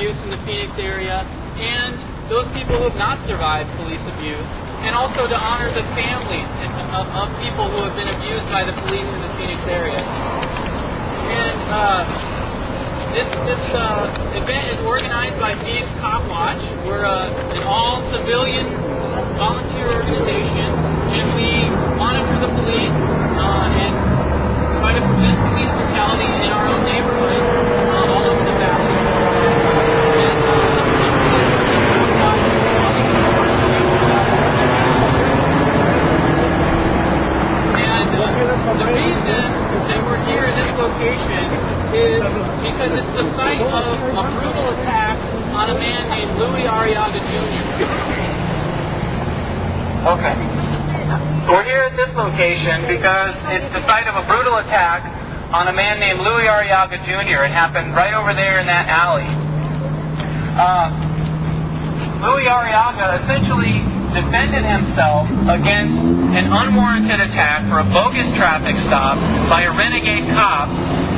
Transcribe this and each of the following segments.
abuse in the Phoenix area, and those people who have not survived police abuse, and also to honor the families of people who have been abused by the police in the Phoenix area. And this event is organized by Phoenix Copwatch. We're an all-civilian volunteer organization, and we monitor the police and try to prevent police brutality in our own neighborhoods all over the valley. And the reason that we're here in this location is because it's the site of a brutal attack on a man named Louie Arriaga Jr. Okay. We're here at this location because it's the site of a brutal attack on a man named Louie Arriaga Jr. It happened right over there in that alley. Louie Arriaga essentially defended himself against an unwarranted attack for a bogus traffic stop by a renegade cop.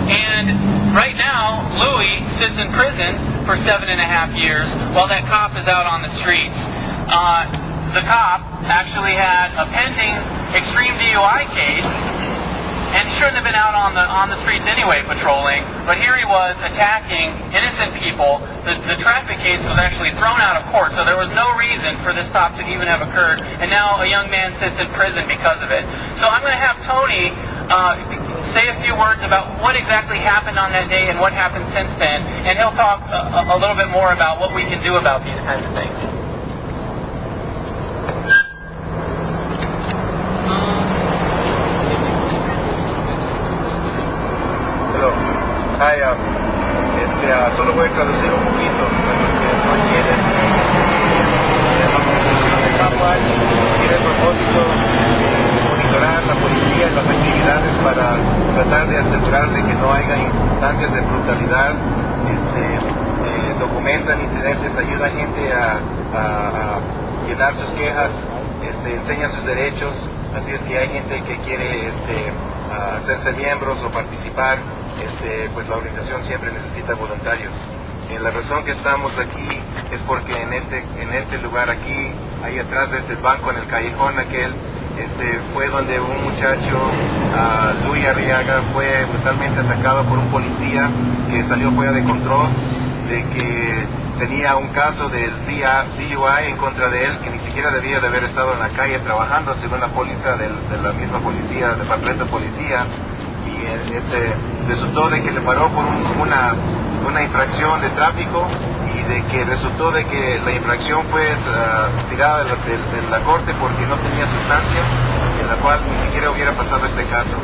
And right now, Louie sits in prison for 7.5 years while that cop is out on the streets. The cop actually had a pending extreme DUI case and shouldn't have been out on the streets anyway patrolling, but here he was attacking innocent people. The traffic case was actually thrown out of court, so there was no reason for this stop to even have occurred, and now a young man sits in prison because of it. So I'm going to have Tony say a few words about what exactly happened on that day and what happened since then, and he'll talk a little bit more about what we can do about these kinds of things. Hi, solo voy a traducir un poquito para los que no entienden. Tiene el propósito de monitorar la policía y las actividades para tratar de asegurar de que no haya instancias de brutalidad. Documentan incidentes, ayuda a gente a llenar sus quejas, enseñan sus derechos. Así es que hay gente que quiere hacerse miembros o participar. Pues la organización siempre necesita voluntarios. La razón que estamos aquí es porque en este lugar aquí, ahí atrás de este banco, en el callejón aquel, fue donde un muchacho, Louie Arriaga, fue brutalmente atacado por un policía que salió fuera de control, de que tenía un caso del DUI en contra de él, que ni siquiera debía de haber estado en la calle trabajando, según la póliza de la misma policía, del departamento de policía. Y resultó de que le paró por una infracción de tráfico, y de que resultó de que la infracción fue tirada de la corte porque no tenía sustancia, en la cual ni siquiera hubiera pasado este caso.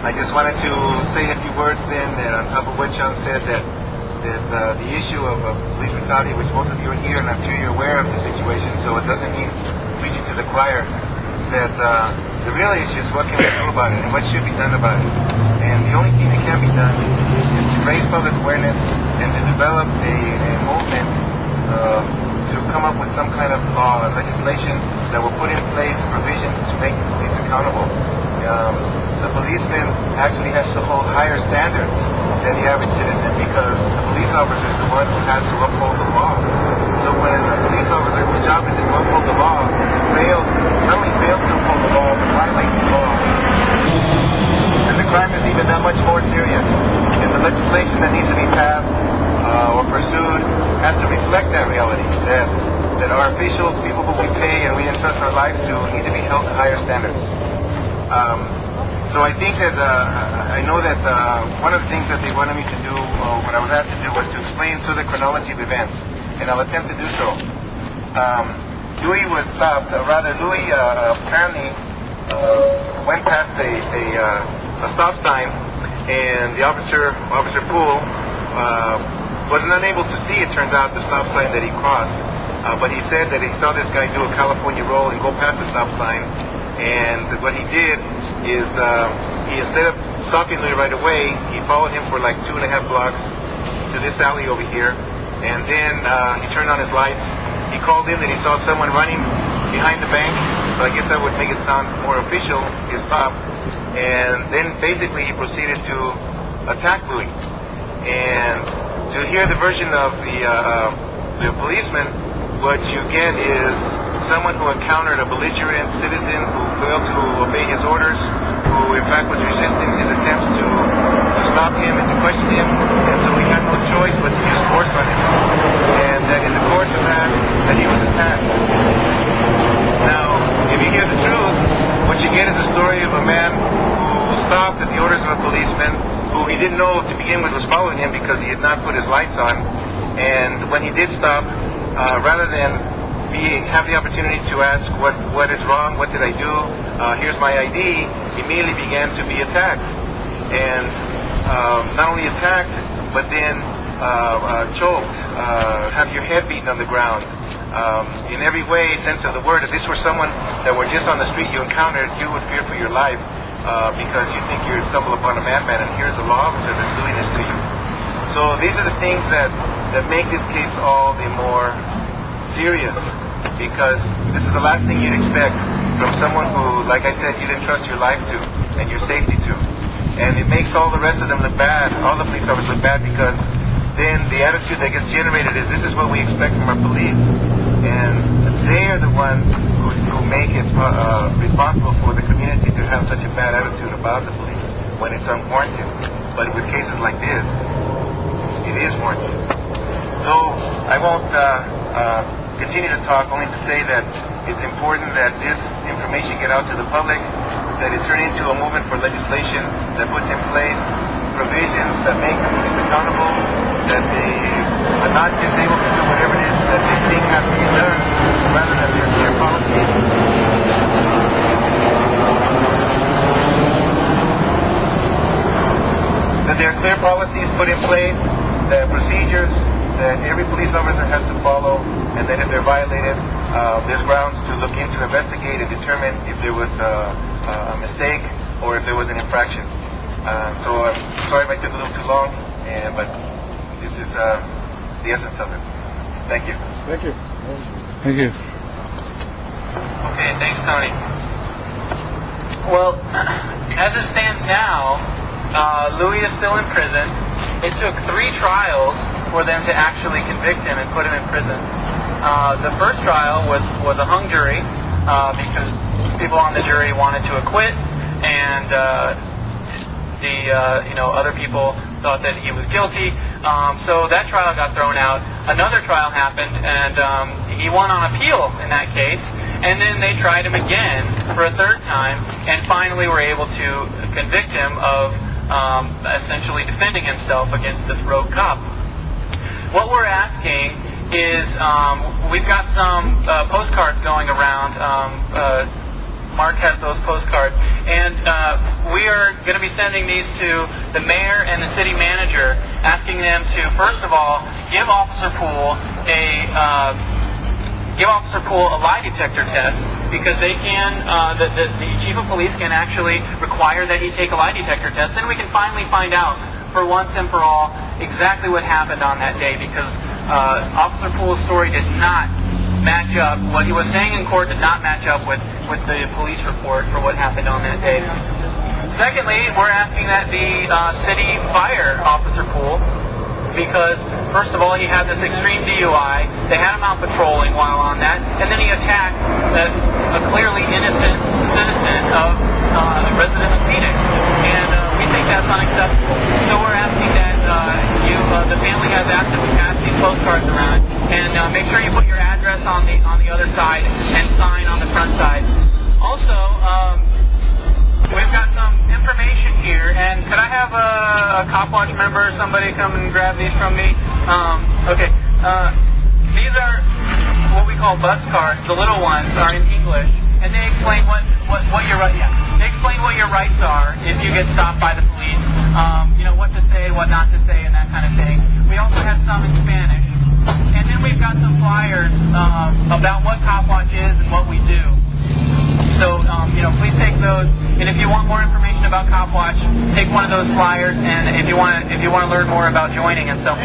I just wanted to say a few words then, on top of what John said, that the issue of police brutality, which most of you are here, and I'm sure you're aware of the situation, so it doesn't mean preaching to the choir, that the real issue is what can we do about it and what should be done about it. And the only thing that can be done is to raise public awareness and to develop a movement to come up with some kind of law or legislation that will put in place provisions to make the police accountable. The policeman actually has to hold higher standards than the average citizen, because the police officer is the one who has to uphold the law. So when a police officer, whose job is to uphold the law, not only fails to uphold the law, but violates the law, and the crime is even that much more serious. And the legislation that needs to be passed or pursued has to reflect that reality, that our officials, people who we pay and we entrust our lives to, need to be held to higher standards. So I think that, I know that one of the things that they wanted me to do, what I was asked to do, was to explain through the chronology of events, and I'll attempt to do so. Louie was stopped, Louie apparently went past a stop sign, and the Officer Poole was unable to see, it turns out, the stop sign that he crossed. But he said that he saw this guy do a California roll and go past the stop sign, and what he did is instead of stopping Louie right away, he followed him for like 2.5 blocks to this alley over here, and then he turned on his lights. He called in that he saw someone running behind the bank, so I guess that would make it sound more official, his stop. And then basically he proceeded to attack Louie. And to hear the version of the policeman, what you get is someone who encountered a belligerent citizen who failed to obey his orders, who in fact was resisting his attempts to stop him and to question him, and so he had no choice but to use force on him. And that in the course of that he was attacked. Now, if you hear the truth, what you get is a story of a man who stopped at the orders of a policeman who he didn't know to begin with was following him because he had not put his lights on. And when he did stop, rather than have the opportunity to ask what is wrong, what did I do, here's my ID, immediately began to be attacked. And not only attacked, but then choked, have your head beaten on the ground. In every way, sense of the word, if this were someone that were just on the street you encountered, you would fear for your life because you think you're stumbled upon a madman, and here's a law officer that's doing this to you. So these are the things that make this case all the more serious, because this is the last thing you'd expect from someone who, like I said, you didn't trust your life to and your safety to. And it makes all the rest of them look bad, all the police officers look bad, because then the attitude that gets generated is this is what we expect from our police. And they are the ones who make it responsible for the community to have such a bad attitude about the police when it's unwarranted. But with cases like this, it is warranted. So I won't continue to talk, only to say that it's important that this information get out to the public, that it turn into a movement for legislation that puts in place provisions that make the police accountable, that they are not just able to do whatever it is that they think has to be done, rather than their clear policies. That there are clear policies put in place, that procedures that every police officer has to follow, and that if they're violated, there's grounds to look into, investigate, and determine if there was a mistake or if there was an infraction. So I'm sorry if I took a little too long, but this is the essence of it. Thank you. Thank you. Thank you. Okay, thanks, Tony. Well, as it stands now, Louie is still in prison. It took 3 trials for them to actually convict him and put him in prison. The first trial was a hung jury because people on the jury wanted to acquit, and other people thought that he was guilty. So that trial got thrown out. Another trial happened, and he won on appeal in that case. And then they tried him again for a 3rd time, and finally were able to convict him of essentially defending himself against this rogue cop. What we're asking is, we've got some postcards going around. Mark has those postcards, and we are going to be sending these to the mayor and the city manager, asking them to, first of all, give Officer Poole a lie detector test, because they can, the chief of police can actually require that he take a lie detector test. Then we can finally find out, for once and for all, exactly what happened on that day, because Officer Poole's story did not match up. What he was saying in court did not match up with the police report for what happened on that day. Secondly, we're asking that the city fire Officer Poole, because first of all, he had this extreme DUI. They had him out patrolling while on that, and then he attacked a clearly innocent citizen of a resident of Phoenix, and we think that's unacceptable. So we're asking that the family has asked that we pass these postcards around, and make sure you put your address on the other side and sign on the front side. Also, we've got some information here, and could I have a Copwatch member or somebody come and grab these from me? Okay. These are what we call bus cards. The little ones are in English, and they explain what your rights. Yeah, they explain what your rights are if you get stopped by the police. What to say, what not to say, and that kind of thing. We also have some in Spanish, and then we've got some flyers about what Copwatch is and what we do. So, please take those. And if you want more information about Copwatch, take one of those flyers. And if you want to learn more about joining and stuff.